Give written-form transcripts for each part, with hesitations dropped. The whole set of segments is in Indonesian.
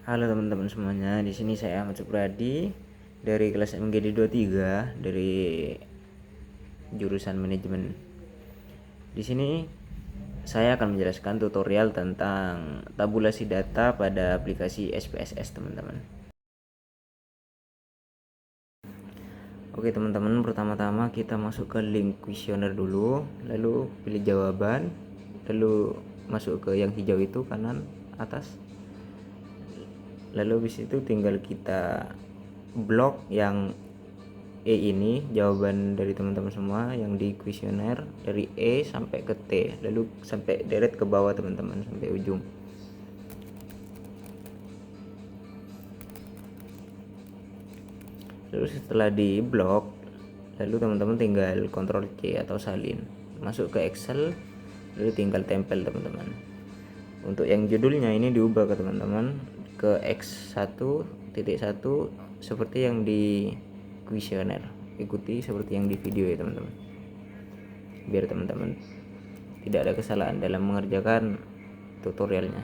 Halo teman-teman semuanya, di sini saya Ahmad Supradi dari kelas MGD 23 dari jurusan manajemen. Di sini saya akan menjelaskan tutorial tentang tabulasi data pada aplikasi SPSS, teman-teman. Oke teman-teman, pertama-tama kita masuk ke link kuesioner dulu, lalu pilih jawaban, lalu masuk ke yang hijau itu kanan atas. Lalu habis itu tinggal kita blok yang ini jawaban dari teman-teman semua yang di kuesioner dari E sampai ke T, lalu sampai deret ke bawah teman-teman sampai ujung. Lalu setelah di blok, lalu teman-teman tinggal Ctrl C atau salin, masuk ke Excel, lalu tinggal tempel teman-teman. Untuk yang judulnya ini diubah ke teman-teman ke X1.1 seperti yang di kuesioner. Ikuti seperti yang di video ya teman-teman, biar teman-teman tidak ada kesalahan dalam mengerjakan tutorialnya.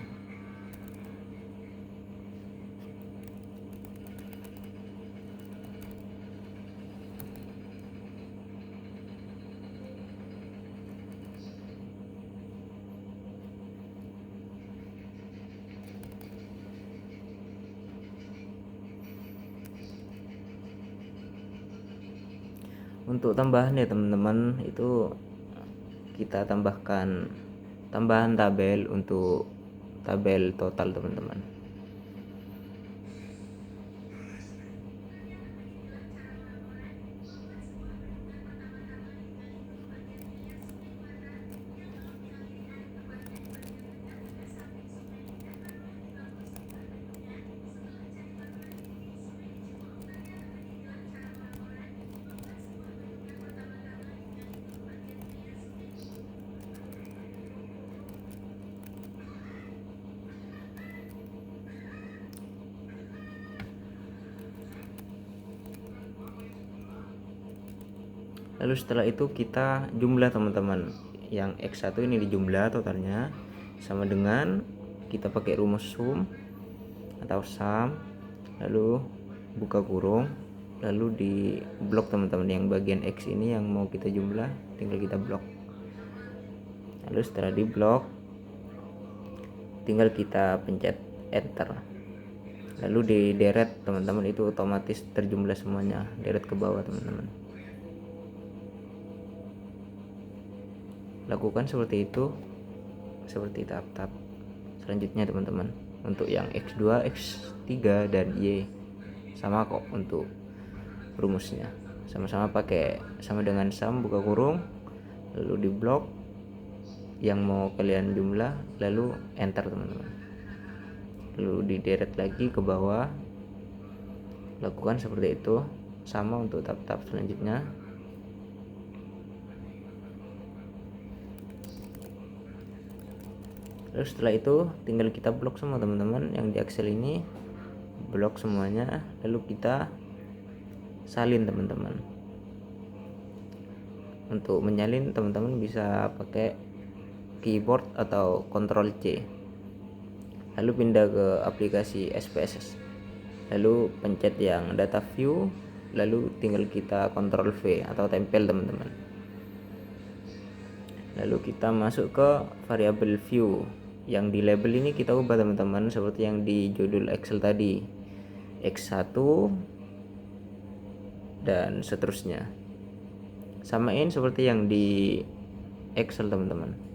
Untuk tambahan ya teman-teman, itu kita tambahkan tambahan tabel untuk tabel total teman-teman. Lalu setelah itu kita jumlah teman-teman, yang X1 ini dijumlah totalnya sama dengan kita pakai rumus sum atau sum, lalu buka kurung, lalu di blok teman-teman. Yang bagian X ini yang mau kita jumlah tinggal kita blok. Lalu setelah di blok tinggal kita pencet enter, lalu di deret teman-teman, itu otomatis terjumlah semuanya, deret ke bawah teman-teman. Lakukan seperti itu, seperti tahap-tahap selanjutnya teman-teman. Untuk yang X2, X3 dan Y sama kok untuk rumusnya, sama-sama pakai sama dengan sum buka kurung, lalu di blok yang mau kalian jumlah, lalu enter teman-teman, lalu dideret lagi ke bawah. Lakukan seperti itu, sama untuk tahap-tahap selanjutnya. Lalu setelah itu tinggal kita blok semua teman-teman, yang di Excel ini blok semuanya, lalu kita salin teman-teman. Untuk menyalin teman-teman bisa pakai keyboard atau Ctrl C, lalu pindah ke aplikasi SPSS, lalu pencet yang data view, lalu tinggal kita Ctrl V atau tempel teman-teman. Lalu kita masuk ke variabel view, yang di label ini kita ubah teman-teman seperti yang di judul Excel tadi, X1 dan seterusnya. Samain seperti yang di Excel teman-teman.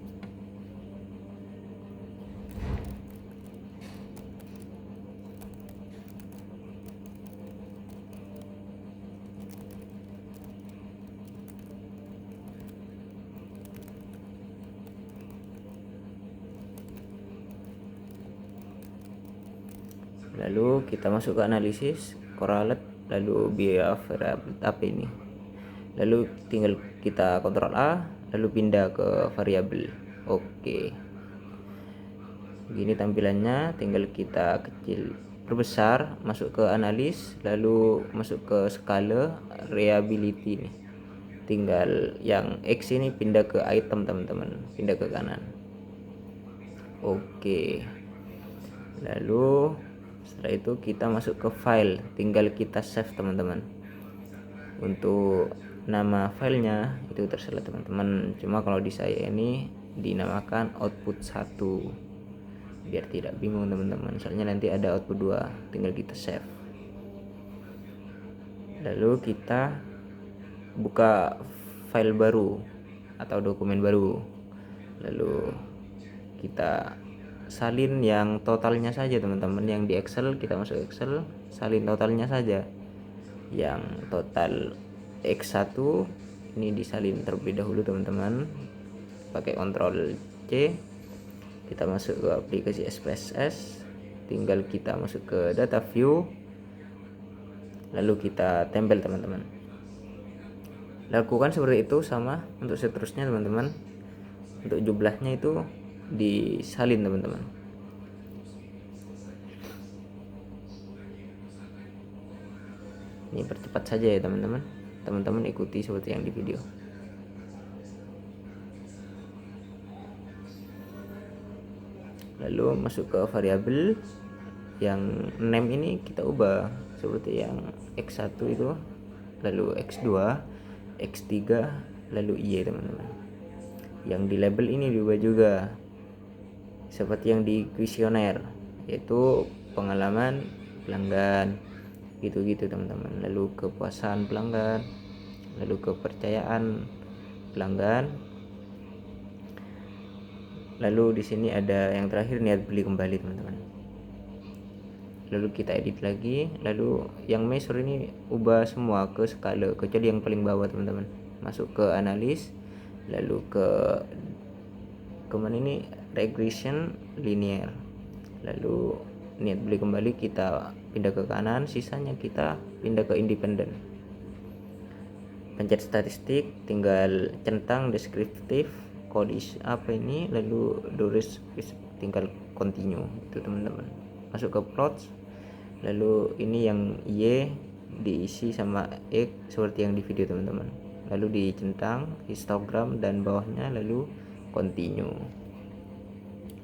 Lalu kita masuk ke analisis, correlate, lalu biaya variabel apa ini, lalu tinggal kita Ctrl A, lalu pindah ke variabel. Oke, begini tampilannya. Tinggal kita kecil perbesar, masuk ke analis, lalu masuk ke skala reliability nih, tinggal yang X ini pindah ke item teman-teman, pindah ke kanan. Oke, lalu Setelah itu kita masuk ke file, tinggal kita save teman-teman. Untuk nama filenya itu terserah teman-teman, cuma kalau di saya ini dinamakan output 1 biar tidak bingung teman-teman, soalnya nanti ada output 2, tinggal kita save. Lalu kita buka file baru atau dokumen baru, lalu kita salin yang totalnya saja teman-teman. Yang di Excel kita masuk Excel, salin totalnya saja. Yang total X1 ini disalin terlebih dahulu teman-teman, pakai Ctrl C. Kita masuk ke aplikasi SPSS, tinggal kita masuk ke data view, lalu kita tempel teman-teman. Lakukan seperti itu sama untuk seterusnya teman-teman. Untuk jumlahnya itu disalin teman-teman. Ini percepat saja ya teman-teman. Teman-teman ikuti seperti yang di video. Lalu masuk ke variabel, yang name ini kita ubah seperti yang X1 itu, lalu X2, X3, lalu Y teman-teman. Yang di label ini diubah juga seperti yang di kuesioner, yaitu pengalaman pelanggan gitu-gitu teman-teman. Lalu kepuasan pelanggan, lalu kepercayaan pelanggan. Lalu di sini ada yang terakhir, niat beli kembali teman-teman. Lalu kita edit lagi, lalu yang measure ini ubah semua ke skala kecuali yang paling bawah teman-teman. Masuk ke analis, lalu ke mana ini, regression linear. Lalu niat beli kembali kita pindah ke kanan, sisanya kita pindah ke independen. Pencet statistik, tinggal centang deskriptif, kondisi apa ini, lalu doris tinggal continue itu teman-teman. Masuk ke plots, lalu ini yang Y diisi sama X seperti yang di video teman-teman. Lalu dicentang histogram dan bawahnya, lalu continue,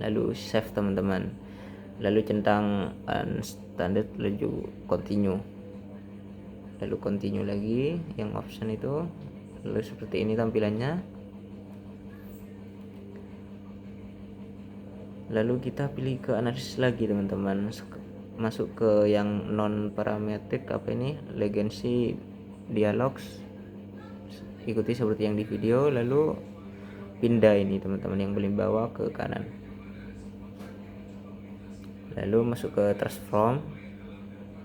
lalu save teman-teman. Lalu centang standard, lalu continue, lalu continue lagi yang option itu. Lalu seperti ini tampilannya. Lalu kita pilih ke analisis lagi teman-teman, masuk ke yang non parametric, apa ini, legacy dialogs, ikuti seperti yang di video. Lalu pindah ini teman-teman yang paling bawah ke kanan, lalu masuk ke transform,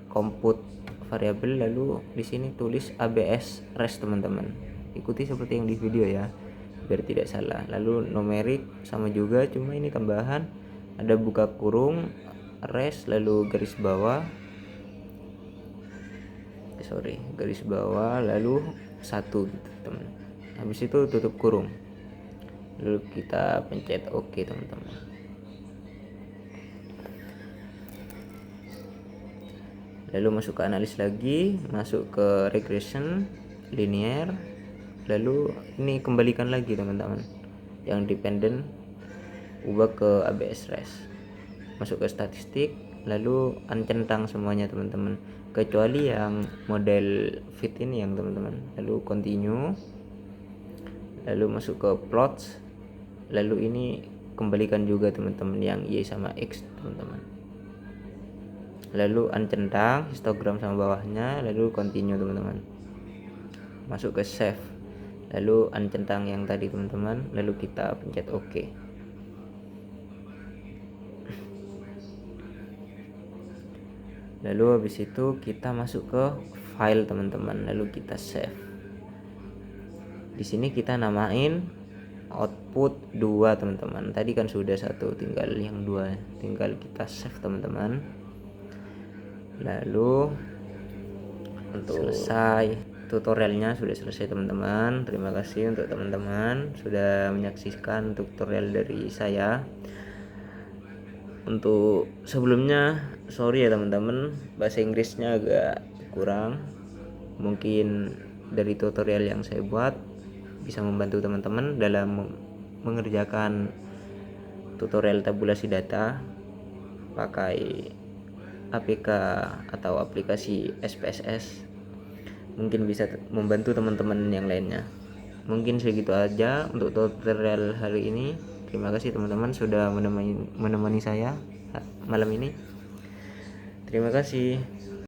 compute variabel, lalu di sini tulis ABS res teman-teman, ikuti seperti yang di video ya biar tidak salah. Lalu numerik sama juga, cuma ini tambahan, ada buka kurung res, lalu garis bawah, garis bawah, lalu 1 gitu teman. Habis itu tutup kurung, lalu kita pencet OK teman-teman. Lalu masuk ke analis lagi, masuk ke regression linear, lalu ini kembalikan lagi teman-teman yang dependent, ubah ke ABS res. Masuk ke statistik, lalu uncentang semuanya teman-teman kecuali yang model fit ini yang teman-teman. Lalu continue, lalu masuk ke plots, lalu ini kembalikan juga teman-teman yang Y sama X teman-teman. Lalu uncentang histogram sama bawahnya, lalu continue teman-teman. Masuk ke save, lalu uncentang yang tadi teman-teman, lalu kita pencet OK. Lalu habis itu kita masuk ke file teman-teman, lalu kita save. Di sini kita namain output 2 teman-teman. Tadi kan sudah 1, tinggal yang 2, tinggal kita save teman-teman. Lalu untuk selesai tutorialnya, sudah selesai teman-teman. Terima kasih untuk teman-teman sudah menyaksikan tutorial dari saya. Untuk sebelumnya sorry ya teman-teman, bahasa Inggrisnya agak kurang. Mungkin dari tutorial yang saya buat bisa membantu teman-teman dalam mengerjakan tutorial tabulasi data pakai APK atau aplikasi SPSS, mungkin bisa membantu teman-teman yang lainnya. Mungkin segitu aja untuk tutorial hari ini. Terima kasih teman-teman sudah menemani saya malam ini. Terima kasih.